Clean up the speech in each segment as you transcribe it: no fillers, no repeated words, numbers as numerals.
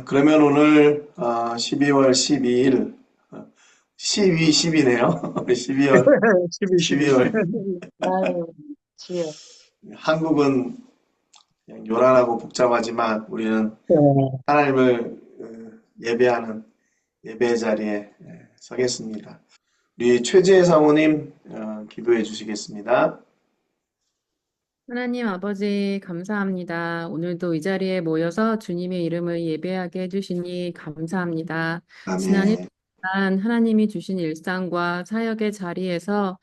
그러면 오늘 12월 12일, 12, 10이네요. 12월, 12, 12. 12월. 아유, 주여. 한국은 그냥 요란하고 복잡하지만 우리는 어, 하나님을 예배하는 예배 자리에 서겠습니다. 우리 최지혜 사모님 기도해 주시겠습니다. 하나님 아버지 감사합니다. 오늘도 이 자리에 모여서 주님의 이름을 예배하게 해주시니 감사합니다. 지난 아멘, 1주간 하나님이 주신 일상과 사역의 자리에서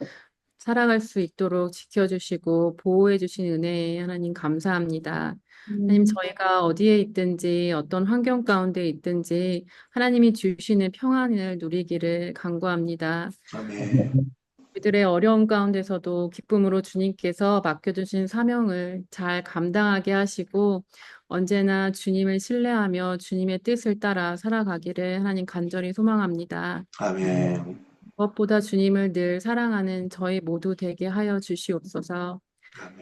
살아갈 수 있도록 지켜주시고 보호해 주신 은혜에 하나님 감사합니다. 하나님 저희가 어디에 있든지 어떤 환경 가운데 있든지 하나님이 주시는 평안을 누리기를 간구합니다. 아멘, 우리들의 어려움 가운데서도 기쁨으로 주님께서 맡겨주신 사명을 잘 감당하게 하시고 언제나 주님을 신뢰하며 주님의 뜻을 따라 살아가기를 하나님 간절히 소망합니다. 아멘, 무엇보다 주님을 늘 사랑하는 저희 모두 되게 하여 주시옵소서.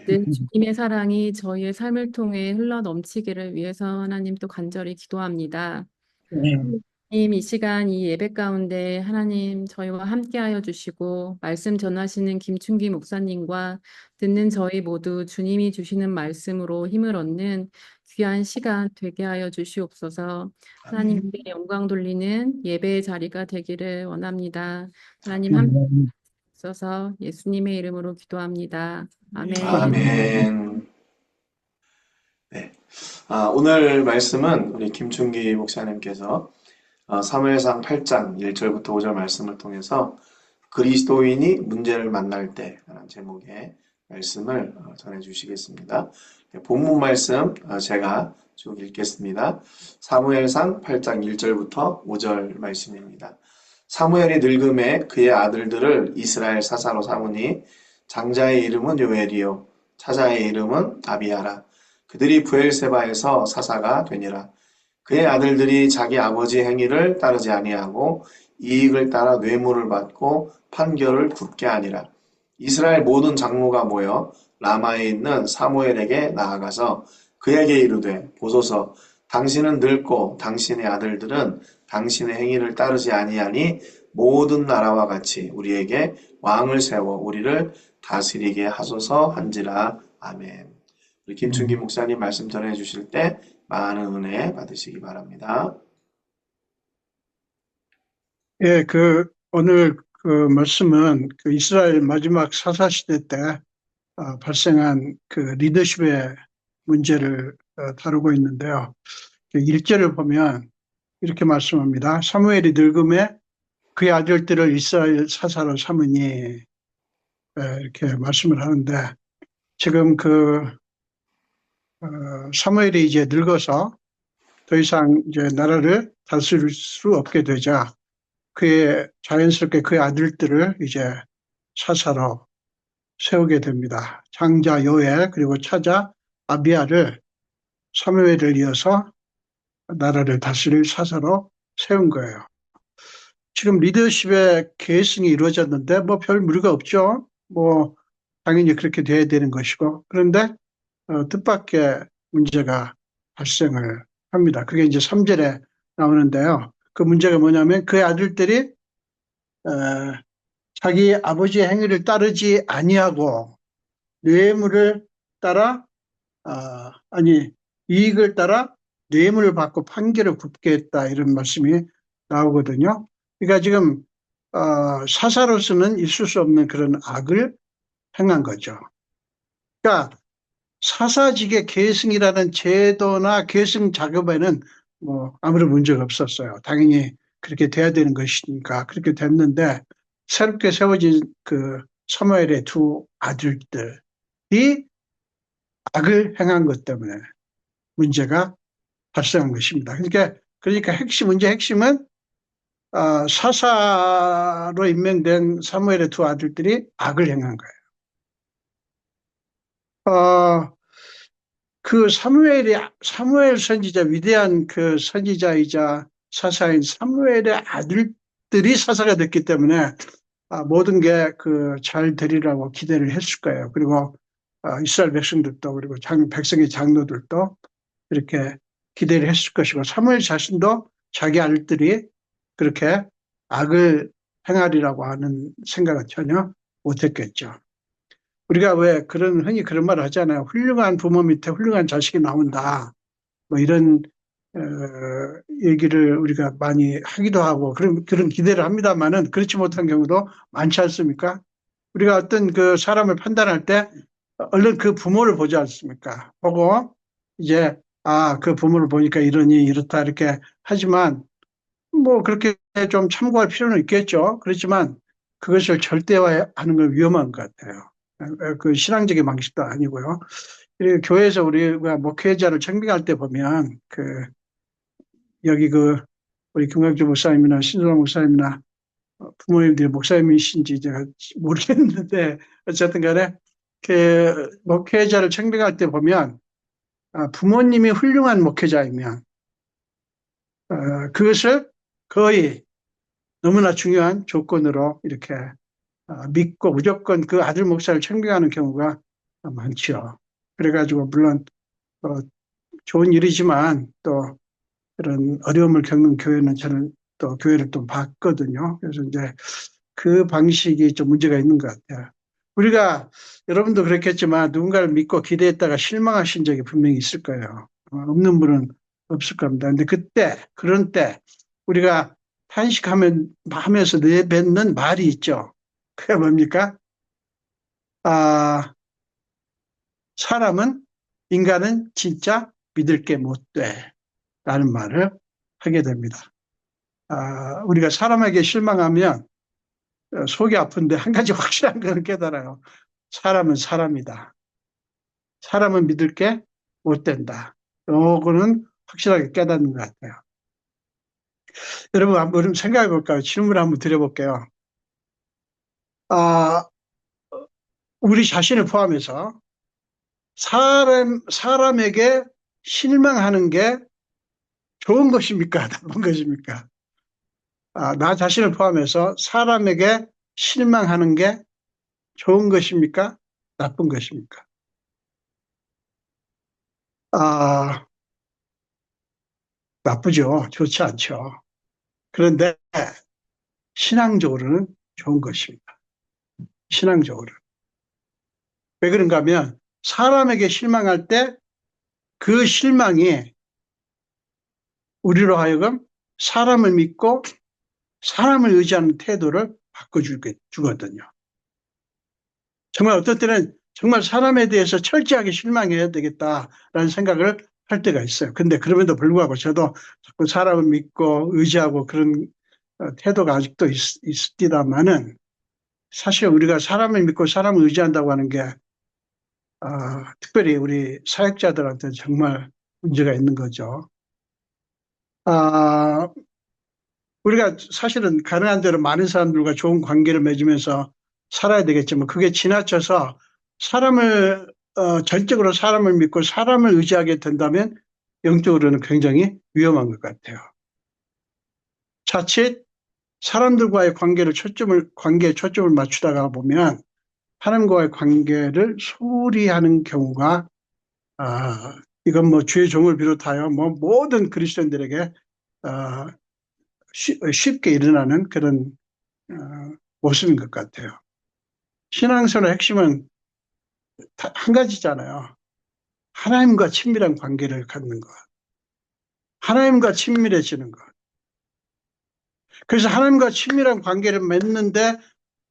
늘 아멘, 주님의 사랑이 저희의 삶을 통해 흘러 넘치기를 위해서 하나님 또 간절히 기도합니다. 하나님, 이 시간 이 예배 가운데 하나님 저희와 함께하여 주시고 말씀 전하시는 김충기 목사님과 듣는 저희 모두 주님이 주시는 말씀으로 힘을 얻는 귀한 시간 되게 하여 주시옵소서. 아멘, 하나님께 영광 돌리는 예배의 자리가 되기를 원합니다. 하나님 함께 아멘. 하셔서 예수님의 이름으로 기도합니다. 아멘. 아멘. 네. 오늘 말씀은 우리 김충기 목사님께서 사무엘상 8장 1절부터 5절 말씀을 통해서 그리스도인이 문제를 만날 때라는 제목의 말씀을 전해 주시겠습니다. 네, 본문 말씀 제가 쭉 읽겠습니다. 사무엘상 8장 1절부터 5절 말씀입니다. 사무엘이 늙음에 그의 아들들을 이스라엘 사사로 삼으니 장자의 이름은 요엘이요 차자의 이름은 아비야라. 그들이 브엘세바에서 사사가 되니라. 그의 아들들이 자기 아버지 행위를 따르지 아니하고 이익을 따라 뇌물을 받고 판결을 굳게 하니라. 이스라엘 모든 장로가 모여 라마에 있는 사무엘에게 나아가서 그에게 이르되 보소서 당신은 늙고 당신의 아들들은 당신의 행위를 따르지 아니하니 모든 나라와 같이 우리에게 왕을 세워 우리를 다스리게 하소서 한지라. 아멘. 우리 김춘기 목사님 말씀 전해 주실 때 많은 은혜 받으시기 바랍니다. 예, 오늘 그 말씀은 그 이스라엘 마지막 사사시대 때 발생한 그 리더십의 문제를 다루고 있는데요. 1절을 보면 이렇게 말씀합니다. 사무엘이 늙음에 그의 아들들을 이스라엘 사사로 삼으니 이렇게 말씀을 하는데 지금 사무엘이 이제 늙어서 더 이상 이제 나라를 다스릴 수 없게 되자 자연스럽게 그의 아들들을 이제 사사로 세우게 됩니다. 장자 요엘 그리고 차자 아비야를 사무엘을 이어서 나라를 다스릴 사사로 세운 거예요. 지금 리더십의 계승이 이루어졌는데 뭐 별 무리가 없죠. 뭐 당연히 그렇게 돼야 되는 것이고 그런데 뜻밖의 문제가 발생을 합니다. 그게 이제 3절에 나오는데요. 그 문제가 뭐냐면 그의 아들들이 어, 자기 아버지의 행위를 따르지 아니하고 뇌물을 따라 아니 이익을 따라 뇌물을 받고 판결을 굽게 했다 이런 말씀이 나오거든요. 그러니까 지금 사사로서는 있을 수 없는 그런 악을 행한 거죠. 그러니까 사사직의 계승이라는 제도나 계승 작업에는 뭐 아무런 문제가 없었어요. 당연히 그렇게 돼야 되는 것이니까 그렇게 됐는데 새롭게 세워진 그 사무엘의 두 아들들이 악을 행한 것 때문에 문제가 발생한 것입니다. 그러니까 문제 핵심은 사사로 임명된 사무엘의 두 아들들이 악을 행한 거예요. 그 사무엘 선지자, 위대한 그 선지자이자 사사인 사무엘의 아들들이 사사가 됐기 때문에 모든 게 그 잘 되리라고 기대를 했을 거예요. 그리고 이스라엘 백성들도 그리고 백성의 장로들도 이렇게 기대를 했을 것이고 사무엘 자신도 자기 아들들이 그렇게 악을 행하리라고 하는 생각은 전혀 못했겠죠. 우리가 왜 흔히 그런 말을 하잖아요. 훌륭한 부모 밑에 훌륭한 자식이 나온다. 뭐 이런 어, 얘기를 우리가 많이 하기도 하고 그런 기대를 합니다만은 그렇지 못한 경우도 많지 않습니까? 우리가 어떤 그 사람을 판단할 때 얼른 그 부모를 보지 않습니까? 보고 이제 그 부모를 보니까 이러니 이렇다 이렇게 하지만 뭐 그렇게 좀 참고할 필요는 있겠죠. 그렇지만 그것을 절대화하는 건 위험한 것 같아요. 그 신앙적인 방식도 아니고요. 그리고 교회에서 우리가 목회자를 청빙할 때 보면 여기 우리 김광주 목사님이나 신성호 목사님이나 부모님들이 목사님이신지 제가 모르겠는데 어쨌든 간에 그 목회자를 청빙할 때 보면 부모님이 훌륭한 목회자이면 그것을 거의 너무나 중요한 조건으로 이렇게 믿고 무조건 그 아들 목사를 청빙하는 경우가 많죠. 그래가지고 물론 좋은 일이지만 또 그런 어려움을 겪는 교회는 저는 또 교회를 또 봤거든요. 그래서 이제 그 방식이 좀 문제가 있는 것 같아요. 우리가 여러분도 그렇겠지만 누군가를 믿고 기대했다가 실망하신 적이 분명히 있을 거예요. 없는 분은 없을 겁니다. 근데 그런 때 우리가 탄식하면서 내뱉는 말이 있죠. 그게 뭡니까? 사람은, 인간은 진짜 믿을 게 못 돼. 라는 말을 하게 됩니다. 우리가 사람에게 실망하면 속이 아픈데 한 가지 확실한 걸 깨달아요. 사람은 사람이다. 사람은 믿을 게 못 된다. 요거는 확실하게 깨닫는 것 같아요. 여러분 한번 생각해 볼까요? 질문을 한번 드려볼게요. 우리 자신을 포함해서 사람에게 실망하는 게 좋은 것입니까? 나쁜 것입니까? 나 자신을 포함해서 사람에게 실망하는 게 좋은 것입니까? 나쁜 것입니까? 나쁘죠. 좋지 않죠. 그런데 신앙적으로는 좋은 것입니다. 신앙적으로. 왜 그런가 하면 사람에게 실망할 때 그 실망이 우리로 하여금 사람을 믿고 사람을 의지하는 태도를 바꿔주거든요. 정말 어떤 때는 정말 사람에 대해서 철저하게 실망해야 되겠다라는 생각을 할 때가 있어요. 근데 그럼에도 불구하고 저도 자꾸 사람을 믿고 의지하고 그런 태도가 아직도 있습니다만은 사실 우리가 사람을 믿고 사람을 의지한다고 하는 게 특별히 우리 사역자들한테 정말 문제가 있는 거죠. 우리가 사실은 가능한 대로 많은 사람들과 좋은 관계를 맺으면서 살아야 되겠지만 그게 지나쳐서 전적으로 사람을 믿고 사람을 의지하게 된다면 영적으로는 굉장히 위험한 것 같아요. 자칫 사람들과의 관계에 초점을 맞추다가 보면 하나님과의 관계를 소홀히 하는 경우가, 이건 뭐 주의 종을 비롯하여 뭐 모든 그리스도인들에게 쉽게 일어나는 그런 모습인 것 같아요. 신앙생활의 핵심은 한 가지잖아요. 하나님과 친밀한 관계를 갖는 것. 하나님과 친밀해지는 것. 그래서 하나님과 친밀한 관계를 맺는데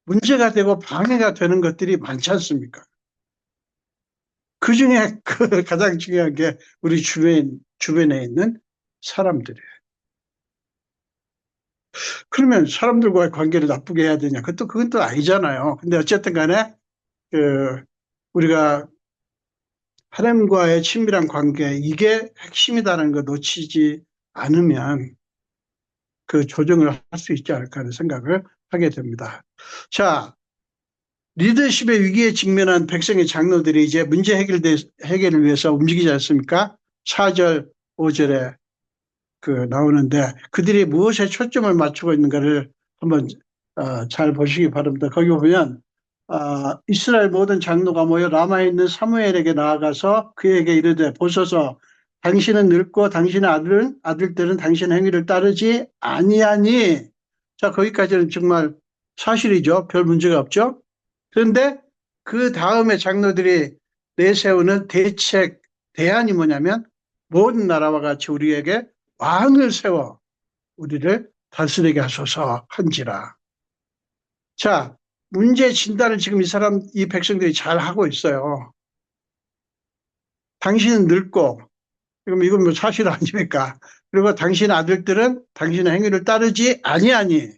문제가 되고 방해가 되는 것들이 많지 않습니까? 그 중에 가장 중요한 게 우리 주변에 있는 사람들이에요. 그러면 사람들과의 관계를 나쁘게 해야 되냐? 그건 또 아니잖아요. 근데 어쨌든 간에, 우리가 하나님과의 친밀한 관계, 이게 핵심이다라는 거 놓치지 않으면 그 조정을 할 수 있지 않을까 하는 생각을 하게 됩니다. 자, 리더십의 위기에 직면한 백성의 장로들이 이제 문제 해결을 위해서 움직이지 않습니까? 4절, 5절에 나오는데 그들이 무엇에 초점을 맞추고 있는가를 한번 잘 보시기 바랍니다. 거기 보면 이스라엘 모든 장로가 모여 라마에 있는 사무엘에게 나아가서 그에게 이르되 보소서 당신은 늙고 당신의 아들들은 당신의 행위를 따르지 아니하니. 자, 거기까지는 정말 사실이죠. 별 문제가 없죠. 그런데 그 다음에 장로들이 내세우는 대책, 대안이 뭐냐면 모든 나라와 같이 우리에게 왕을 세워 우리를 다스리게 하소서 한지라. 자, 문제 진단을 지금 이 백성들이 잘 하고 있어요. 당신은 늙고, 그럼 이건 뭐 사실 아닙니까? 그리고 당신의 아들들은 당신의 행위를 따르지 아니하니.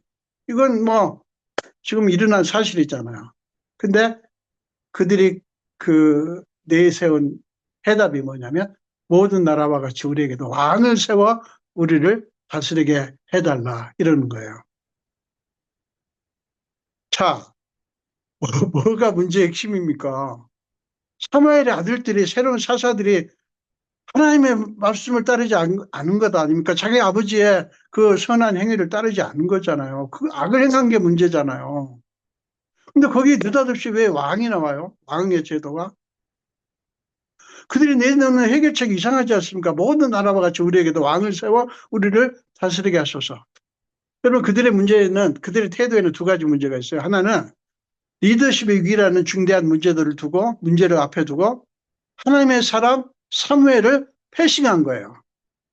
이건 뭐 지금 일어난 사실이잖아요. 근데 그들이 그 내세운 해답이 뭐냐면 모든 나라와 같이 우리에게도 왕을 세워 우리를 다스리게 해달라 이러는 거예요. 자, 뭐가 문제의 핵심입니까? 사무엘의 아들들이 새로운 사사들이 하나님의 말씀을 따르지 않은 것 아닙니까? 자기 아버지의 그 선한 행위를 따르지 않은 거잖아요. 그 악을 행한 게 문제잖아요. 근데 거기 느닷없이 왜 왕이 나와요? 왕의 제도가? 그들이 내놓는 해결책이 이상하지 않습니까? 모든 나라와 같이 우리에게도 왕을 세워 우리를 다스리게 하소서. 여러분, 그들의 태도에는 두 가지 문제가 있어요. 하나는 리더십의 위기라는 중대한 문제를 앞에 두고 하나님의 사람 사무엘을 패싱한 거예요.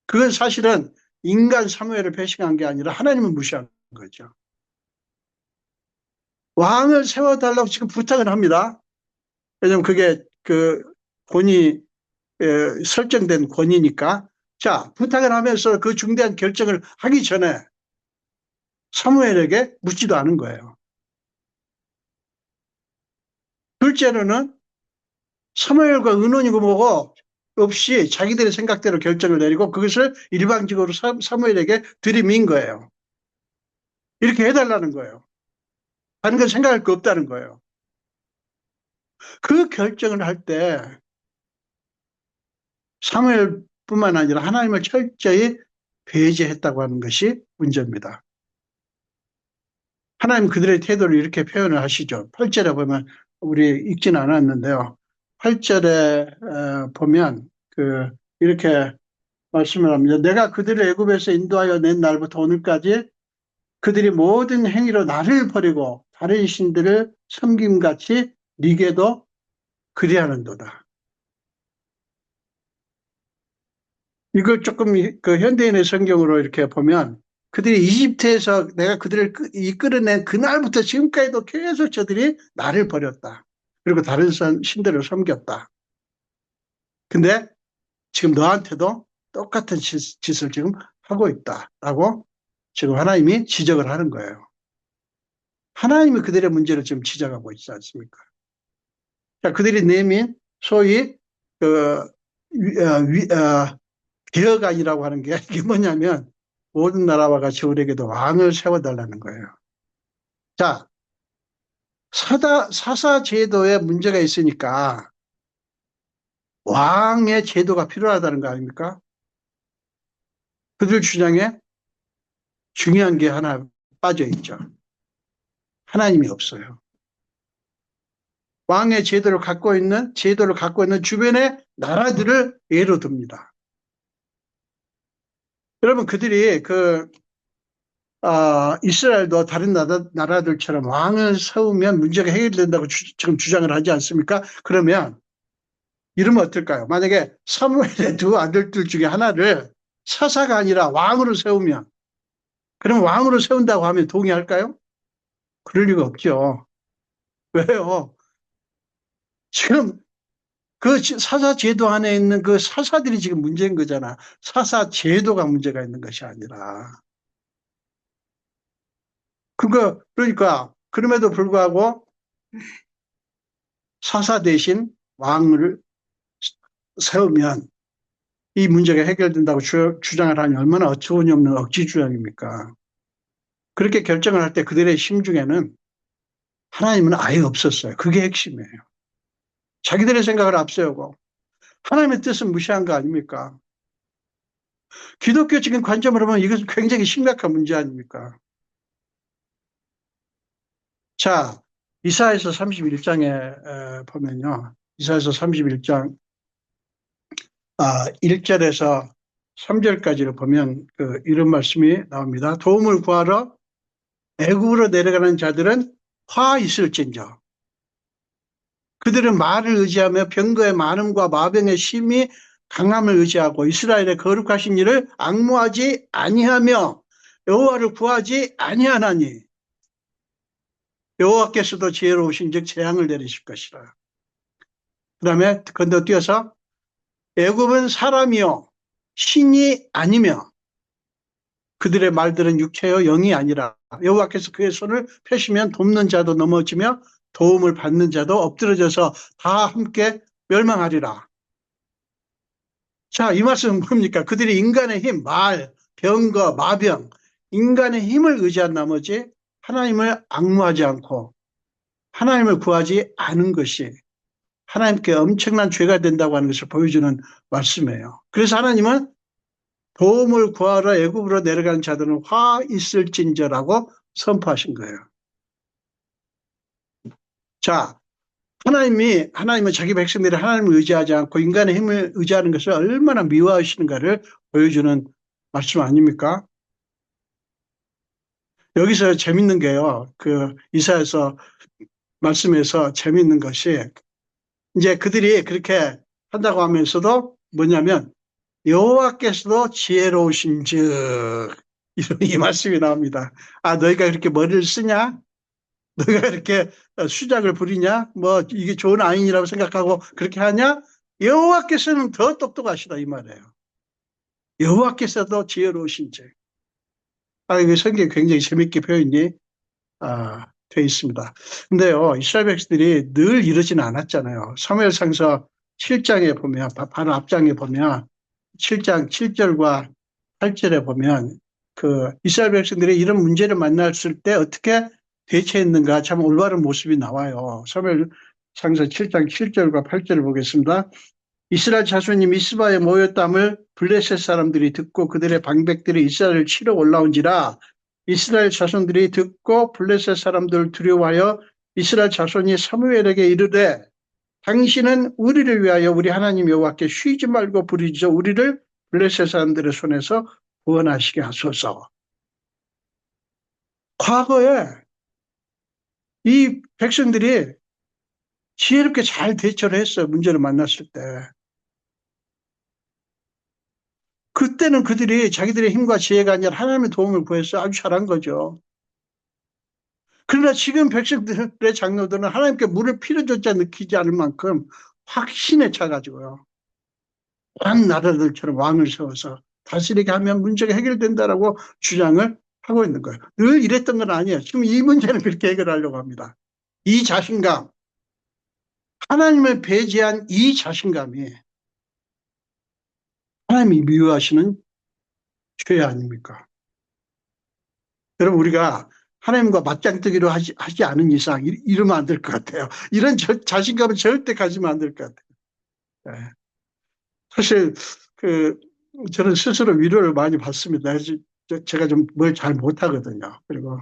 그건 사실은 인간 사무엘을 패싱한 게 아니라 하나님을 무시한 거죠. 왕을 세워달라고 지금 부탁을 합니다. 왜냐면 그게 그 권위, 설정된 권위니까. 자, 부탁을 하면서 그 중대한 결정을 하기 전에 사무엘에게 묻지도 않은 거예요. 둘째로는 사무엘과 의논이고 뭐고 없이 자기들의 생각대로 결정을 내리고 그것을 일방적으로 사무엘에게 들이민 거예요. 이렇게 해달라는 거예요. 다른 건 생각할 거 없다는 거예요. 그 결정을 할 때 사무엘뿐만 아니라 하나님을 철저히 배제했다고 하는 것이 문제입니다. 하나님 그들의 태도를 이렇게 표현을 하시죠. 8절에 보면 우리 읽지는 않았는데요. 8절에 보면 이렇게 말씀을 합니다. 내가 그들을 애굽에서 인도하여 낸 날부터 오늘까지 그들이 모든 행위로 나를 버리고 다른 신들을 섬김같이 네게도 그리하는도다. 이걸 조금 그 현대인의 성경으로 이렇게 보면 그들이 이집트에서 내가 그들을 이끌어낸 그날부터 지금까지도 계속 저들이 나를 버렸다. 그리고 다른 신들을 섬겼다. 근데 지금 너한테도 똑같은 짓을 지금 하고 있다라고 지금 하나님이 지적을 하는 거예요. 하나님이 그들의 문제를 지금 지적하고 있지 않습니까? 자, 그들이 내민 소위 개혁안이라고 하는 게 이게 뭐냐면 모든 나라와 같이 우리에게도 왕을 세워달라는 거예요. 자, 사사 제도에 문제가 있으니까 왕의 제도가 필요하다는 거 아닙니까? 그들 주장에 중요한 게 하나 빠져 있죠. 하나님이 없어요. 왕의 제도를 갖고 있는 주변의 나라들을 예로 듭니다. 여러분, 그들이 이스라엘도 다른 나라들처럼 왕을 세우면 문제가 해결된다고 지금 주장을 하지 않습니까? 그러면 이러면 어떨까요? 만약에 사무엘의 두 아들들 중에 하나를 사사가 아니라 왕으로 세우면, 그러면 왕으로 세운다고 하면 동의할까요? 그럴 리가 없죠. 왜요? 지금 그 사사 제도 안에 있는 그 사사들이 지금 문제인 거잖아. 사사 제도가 문제가 있는 것이 아니라. 그러니까 그럼에도 불구하고 사사 대신 왕을 세우면 이 문제가 해결된다고 주장을 하니 얼마나 어처구니 없는 억지 주장입니까? 그렇게 결정을 할 때 그들의 심중에는 하나님은 아예 없었어요. 그게 핵심이에요. 자기들의 생각을 앞세우고 하나님의 뜻은 무시한 거 아닙니까? 기독교적인 관점으로 보면 이것은 굉장히 심각한 문제 아닙니까? 자, 이사야서 31장에 보면요. 이사야서 31장 1절에서 3절까지를 보면 이런 말씀이 나옵니다. 도움을 구하러 애굽으로 내려가는 자들은 화 있을진저. 그들은 말을 의지하며 병거의 많음과 마병의 심히 강함을 의지하고 이스라엘의 거룩하신 일을 앙무하지 아니하며 여호와를 구하지 아니하나니 여호와께서도 지혜로우신즉 재앙을 내리실 것이라. 그 다음에 건너뛰어서 애굽은 사람이요 신이 아니며 그들의 말들은 육체요 영이 아니라 여호와께서 그의 손을 펴시면 돕는 자도 넘어지며 도움을 받는 자도 엎드러져서 다 함께 멸망하리라. 자, 이 말씀은 뭡니까? 그들이 인간의 힘, 말, 병거, 마병, 인간의 힘을 의지한 나머지 하나님을 앙무하지 않고 하나님을 구하지 않은 것이 하나님께 엄청난 죄가 된다고 하는 것을 보여주는 말씀이에요. 그래서 하나님은 도움을 구하러 애굽으로 내려간 자들은 화 있을진저라고 선포하신 거예요. 자, 하나님은 자기 백성들이 하나님을 의지하지 않고 인간의 힘을 의지하는 것을 얼마나 미워하시는가를 보여주는 말씀 아닙니까? 여기서 재밌는 게요. 이사야서 말씀에서 재밌는 것이 이제 그들이 그렇게 한다고 하면서도 뭐냐면 여호와께서도 지혜로우신즉 이런 이 말씀이 나옵니다. 아, 너희가 그렇게 머리를 쓰냐? 너희가 이렇게 수작을 부리냐? 뭐 이게 좋은 아인이라고 생각하고 그렇게 하냐? 여호와께서는 더 똑똑하시다 이 말이에요. 여호와께서도 지혜로우신즉. 이게 성경에 굉장히 재밌게 표현이 되어 있습니다. 근데요, 이스라엘 백성들이 늘 이러지는 않았잖아요. 사무엘상서 7장에 보면, 바로 앞장에 보면 7장 7절과 8절에 보면 이스라엘 백성들이 이런 문제를 만났을 때 어떻게 대처했는가 참 올바른 모습이 나와요. 사무엘상서 7장 7절과 8절을 보겠습니다. 이스라엘 자손이 미스바에 모였담을 블레셋 사람들이 듣고 그들의 방백들이 이스라엘을 치러 올라온지라 이스라엘 자손들이 듣고 블레셋 사람들을 두려워하여 이스라엘 자손이 사무엘에게 이르되 당신은 우리를 위하여 우리 하나님 여호와께 쉬지 말고 부르짖어 우리를 블레셋 사람들의 손에서 구원하시게 하소서. 과거에 이 백성들이 지혜롭게 잘 대처를 했어요. 문제를 만났을 때. 그때는 그들이 자기들의 힘과 지혜가 아니라 하나님의 도움을 구해서 아주 잘한 거죠. 그러나 지금 백성들의 장로들은 하나님께 물을 필요조차 느끼지 않을 만큼 확신에 차가지고요. 다른 나라들처럼 왕을 세워서 다스리게 하면 문제가 해결된다라고 주장을 하고 있는 거예요. 늘 이랬던 건 아니에요. 지금 이 문제는 그렇게 해결하려고 합니다. 이 자신감, 하나님을 배제한 이 자신감이 하나님이 미워하시는 죄 아닙니까? 여러분, 우리가 하나님과 맞짱뜨기로 하지 않은 이상 이러면 안 될 것 같아요. 이런 자신감은 절대 가지면 안 될 것 같아요. 네. 사실 저는 스스로 위로를 많이 받습니다. 제가 좀 뭘 잘 못하거든요. 그리고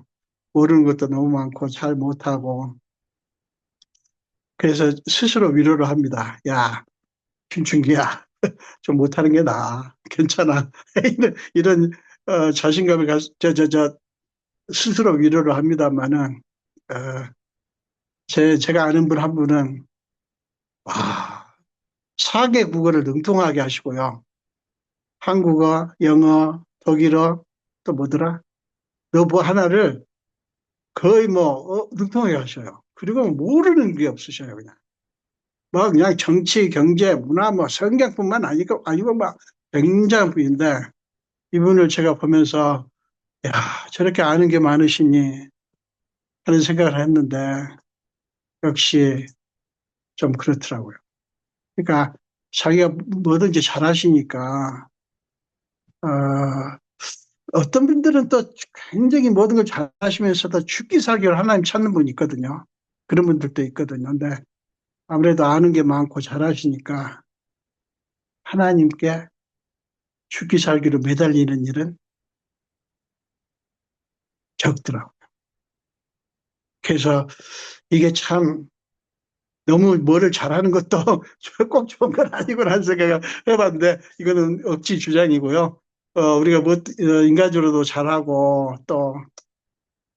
모르는 것도 너무 많고 잘 못하고 그래서 스스로 위로를 합니다. 야, 김춘기야, 좀 못하는 게 나아. 괜찮아. 이런 자신감을 스스로 위로를 합니다만은 제가 아는 분 한 분은 와, 4개 국어를 능통하게 하시고요. 한국어, 영어, 독일어, 또 뭐더라? 뭐 하나를 거의 능통하게 하셔요. 그리고 모르는 게 없으셔요, 그냥. 그냥 정치, 경제, 문화, 성경뿐만 아니고 막 굉장한 분인데, 이분을 제가 보면서, 야, 저렇게 아는 게 많으시니 하는 생각을 했는데, 역시 좀 그렇더라고요. 그러니까 자기가 뭐든지 잘하시니까, 어떤 분들은 또 굉장히 모든 걸 잘하시면서도 죽기 살기를 하나님 찾는 분이 있거든요. 그런 분들도 있거든요. 근데 아무래도 아는 게 많고 잘하시니까 하나님께 죽기 살기로 매달리는 일은 적더라고요. 그래서 이게 참 너무 뭐를 잘하는 것도 꼭 좋은 건 아니구나 하는 생각을 해봤는데, 이거는 억지 주장이고요. 우리가 인간적으로도 잘하고, 또,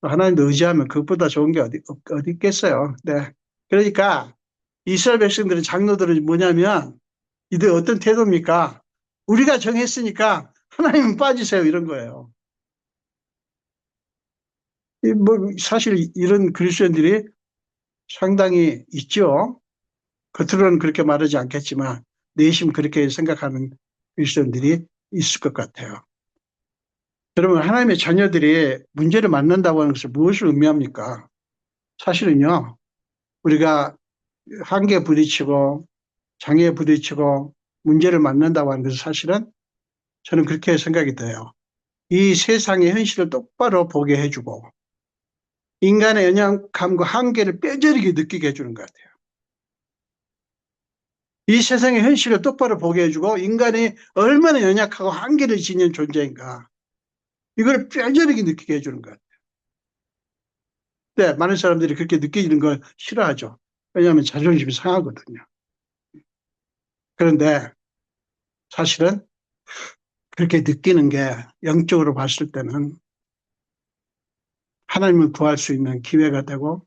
하나님도 의지하면 그것보다 좋은 게 어디 있겠어요. 네. 그러니까, 이스라엘 백성들은, 장로들은 뭐냐면, 이들 어떤 태도입니까? 우리가 정했으니까 하나님은 빠지세요. 이런 거예요. 사실 이런 그리스도인들이 상당히 있죠. 겉으로는 그렇게 말하지 않겠지만 내심 그렇게 생각하는 그리스도인들이 있을 것 같아요. 여러분, 하나님의 자녀들이 문제를 만난다고 하는 것을 무엇을 의미합니까? 사실은요, 우리가 한계에 부딪히고 장애에 부딪히고 문제를 만난다고 하는 것은 사실은 저는 그렇게 생각이 돼요. 이 세상의 현실을 똑바로 보게 해주고 인간의 연약함과 한계를 뼈저리게 느끼게 해주는 것 같아요. 이 세상의 현실을 똑바로 보게 해주고 인간이 얼마나 연약하고 한계를 지닌 존재인가 이걸 뼈저리게 느끼게 해주는 것 같아요. 네, 많은 사람들이 그렇게 느끼는 걸 싫어하죠. 왜냐하면 자존심이 상하거든요. 그런데 사실은 그렇게 느끼는 게 영적으로 봤을 때는 하나님을 구할 수 있는 기회가 되고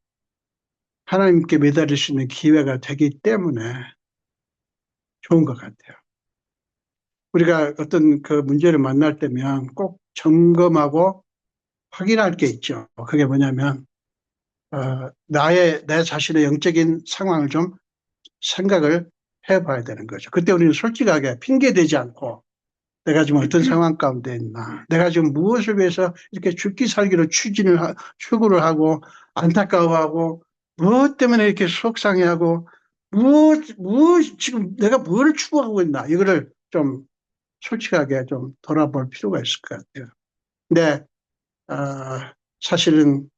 하나님께 매달릴 수 있는 기회가 되기 때문에 좋은 것 같아요. 우리가 어떤 그 문제를 만날 때면 꼭 점검하고 확인할 게 있죠. 그게 뭐냐면 내 자신의 영적인 상황을 좀 생각을 해봐야 되는 거죠. 그때 우리는 솔직하게 핑계대지 않고 내가 지금 어떤 상황 가운데 있나, 내가 지금 무엇을 위해서 이렇게 죽기 살기로 추구를 하고 안타까워하고 무엇 때문에 이렇게 속상해하고 지금 내가 뭐를 추구하고 있나 이거를 좀 솔직하게 좀 돌아볼 필요가 있을 것 같아요. 근데 사실은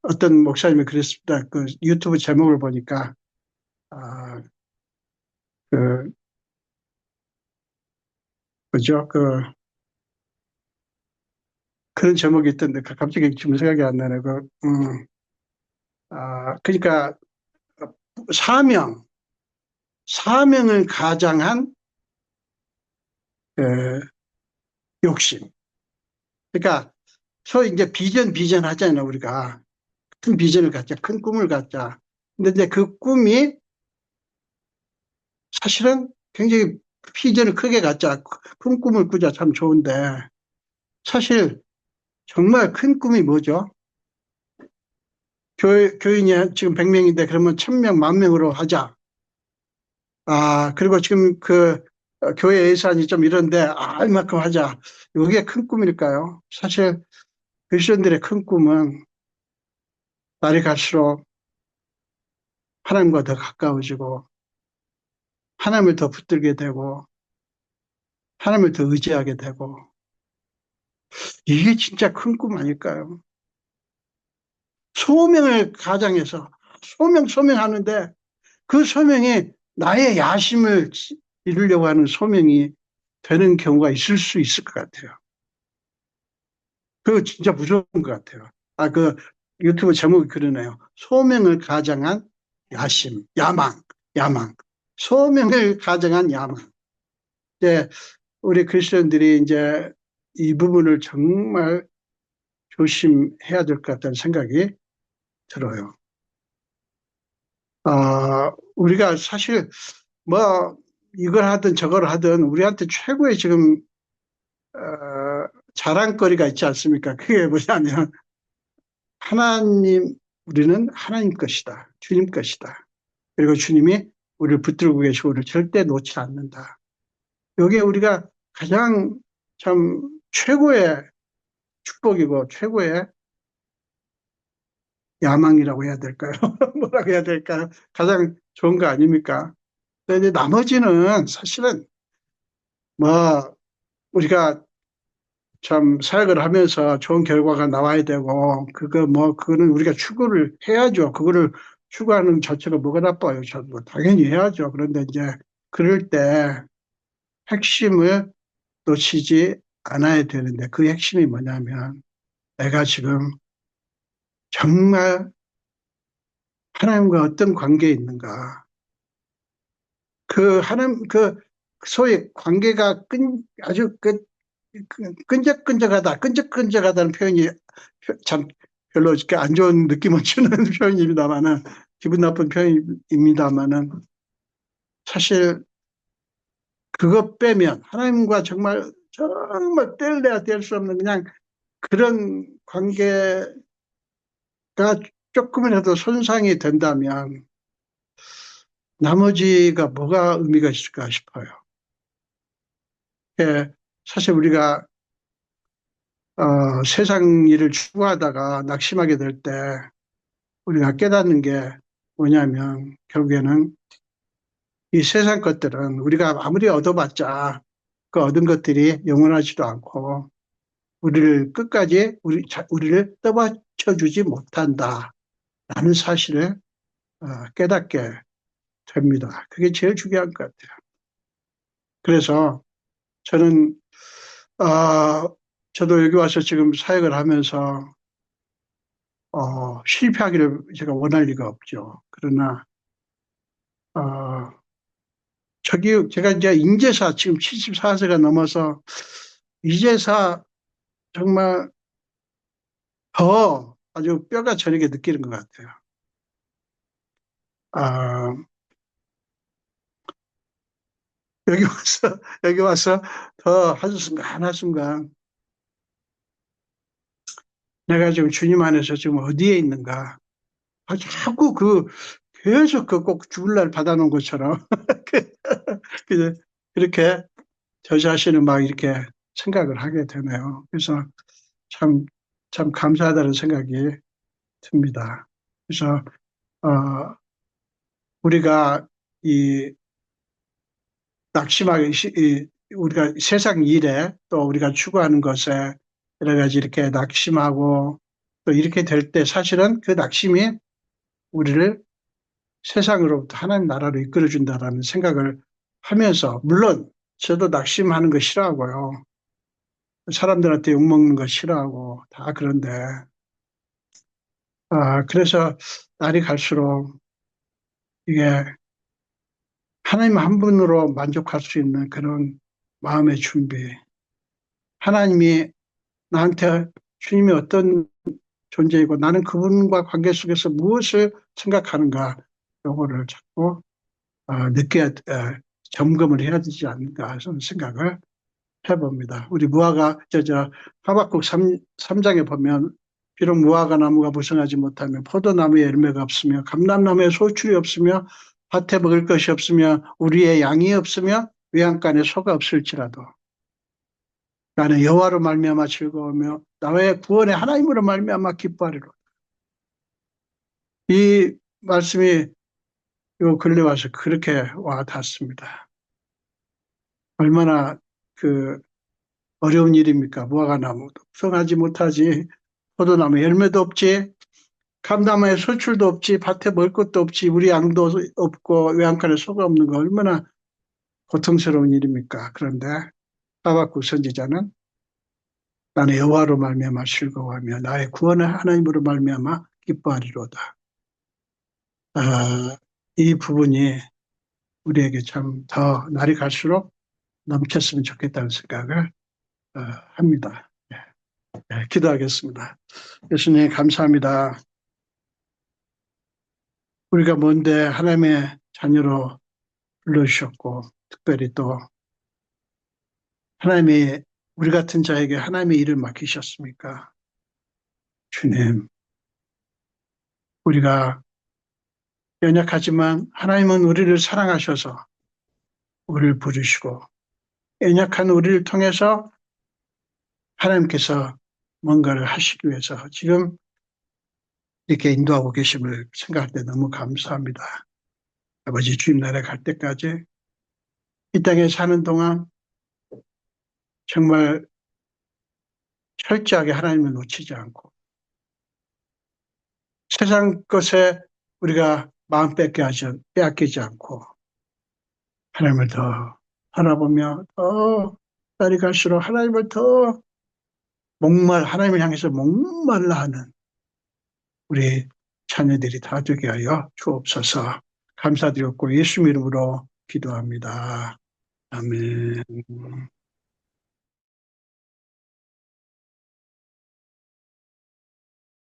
어떤 목사님이 그랬습니다. 그 유튜브 제목을 보니까 아, 그 그죠? 그런 제목이 있던데 갑자기 지금 생각이 안 나네. 그러니까 사명, 사명을 가장한 그 욕심. 그러니까 소위 이제 비전 하잖아요. 우리가 큰 비전을 갖자, 큰 꿈을 갖자. 근데 이제 그 꿈이 사실은 굉장히 비전을 크게 갖자, 큰 꿈을 꾸자 참 좋은데 사실 정말 큰 꿈이 뭐죠? 교인이 지금 100명인데 그러면 1000명, 10,000명으로 하자. 그리고 지금 교회 예산이 좀 이런데, 이만큼 하자. 이게 큰 꿈일까요? 사실, 그리스도인들의 큰 꿈은 날이 갈수록 하나님과 더 가까워지고, 하나님을 더 붙들게 되고, 하나님을 더 의지하게 되고, 이게 진짜 큰 꿈 아닐까요? 소명을 가장해서, 소명하는데, 그 소명이 나의 야심을 이루려고 하는 소명이 되는 경우가 있을 수 있을 것 같아요. 그거 진짜 무서운 것 같아요. 그 유튜브 제목이 그러네요. 소명을 가장한 야심, 야망. 소명을 가장한 야망. 이제 우리 그리스도인들이 이제 이 부분을 정말 조심해야 될 것 같다는 생각이 들어요. 우리가 사실 뭐 이걸 하든 저걸 하든 우리한테 최고의 지금 자랑거리가 있지 않습니까? 그게 뭐냐면 우리는 하나님 것이다. 주님 것이다. 그리고 주님이 우리를 붙들고 계시고 우리를 절대 놓지 않는다. 이게 우리가 가장 참 최고의 축복이고 최고의 야망이라고 해야 될까요? 뭐라고 해야 될까요? 가장 좋은 거 아닙니까? 근데 나머지는 사실은 뭐 우리가 참 사역을 하면서 좋은 결과가 나와야 되고 그거는 우리가 추구를 해야죠. 그거를 추구하는 자체가 뭐가 나빠요. 뭐 당연히 해야죠. 그런데 이제 그럴 때 핵심을 놓치지 않아야 되는데 그 핵심이 뭐냐면 내가 지금 정말 하나님과 어떤 관계에 있는가. 그 하나님, 그 소위 관계가 아주 끈적끈적하다는 표현이 참 별로 이렇게 안 좋은 느낌을 주는 표현입니다만은, 기분 나쁜 표현입니다만은, 사실 그것 빼면 하나님과 정말 뗄래야 뗄 수 없는 그냥 그런 관계가 조금이라도 손상이 된다면 나머지가 뭐가 의미가 있을까 싶어요. 예, 사실 우리가 세상 일을 추구하다가 낙심하게 될 때 우리가 깨닫는 게 뭐냐면 결국에는 이 세상 것들은 우리가 아무리 얻어봤자 그 얻은 것들이 영원하지도 않고 우리를 끝까지 우리를 떠받쳐 주지 못한다라는 사실을 깨닫게 됩니다. 그게 제일 중요한 것 같아요. 그래서 저는 저도 여기 와서 지금 사역을 하면서 실패하기를 제가 원할 리가 없죠. 그러나 어, 제가 이제 인제사 지금 74세가 넘어서 이제사 정말 더 아주 뼈가 저리게 느끼는 것 같아요. 아, 여기 와서 더 한순간 내가 지금 주님 안에서 지금 어디에 있는가. 자꾸 계속 꼭 죽을 날 받아놓은 것처럼. 그렇게 저 자신을 막 이렇게 생각을 하게 되네요. 그래서 참, 참 감사하다는 생각이 듭니다. 그래서, 어, 우리가 이 낙심하게, 우리가 세상 일에 또 우리가 추구하는 것에 여러 가지 이렇게 낙심하고 또 이렇게 될 때 사실은 그 낙심이 우리를 세상으로부터 하나님 나라로 이끌어준다라는 생각을 하면서, 물론 저도 낙심하는 거 싫어하고요. 사람들한테 욕먹는 거 싫어하고 다 그런데, 그래서 날이 갈수록 이게 하나님 한 분으로 만족할 수 있는 그런 마음의 준비, 하나님이 나한테 주님이 어떤 존재이고 나는 그분과 관계 속에서 무엇을 생각하는가, 요거를 자꾸 느껴야, 점검을 해야 되지 않는가 하는 생각을 해봅니다. 우리 무화과, 하박국 3장에 보면 비록 무화과 나무가 무성하지 못하며 포도나무에 열매가 없으며 감람나무에 소출이 없으며 밭에 먹을 것이 없으며 우리의 양이 없으며 외양간에 소가 없을지라도 나는 여호와로 말미암아 즐거우며 나의 구원의 하나님으로 말미암아 기뻐하리로다. 이 말씀이 요 근래 와서 그렇게 와 닿습니다. 얼마나 어려운 일입니까? 무화과나무도 성하지 못하지, 포도나무에 열매도 없지, 감나무에 소출도 없지, 밭에 먹을 것도 없지, 우리 양도 없고 외양간에 소가 없는 거 얼마나 고통스러운 일입니까? 그런데 하박국 선지자는 나는 여호와로 말미암아 즐거워하며 나의 구원의 하나님으로 말미암아 기뻐하리로다. 이 부분이 우리에게 참 더 날이 갈수록 넘쳤으면 좋겠다는 생각을 합니다. 기도하겠습니다. 예수님 감사합니다. 우리가 뭔데 하나님의 자녀로 불러주셨고 특별히 또 하나님이 우리 같은 자에게 하나님의 일을 맡기셨습니까? 주님, 우리가 연약하지만 하나님은 우리를 사랑하셔서 우리를 부르시고 연약한 우리를 통해서 하나님께서 뭔가를 하시기 위해서 지금 이렇게 인도하고 계심을 생각할 때 너무 감사합니다. 아버지 주님 나라에 갈 때까지 이 땅에 사는 동안 정말 철저하게 하나님을 놓치지 않고 세상 것에 우리가 마음 빼앗기지 않고 하나님을 더 바라보며 더 날이 갈수록 하나님을 더 하나님을 향해서 목말라 하는 우리 자녀들이 다 되게 하여 주옵소서. 감사드렸고 예수 이름으로 기도합니다. 아멘.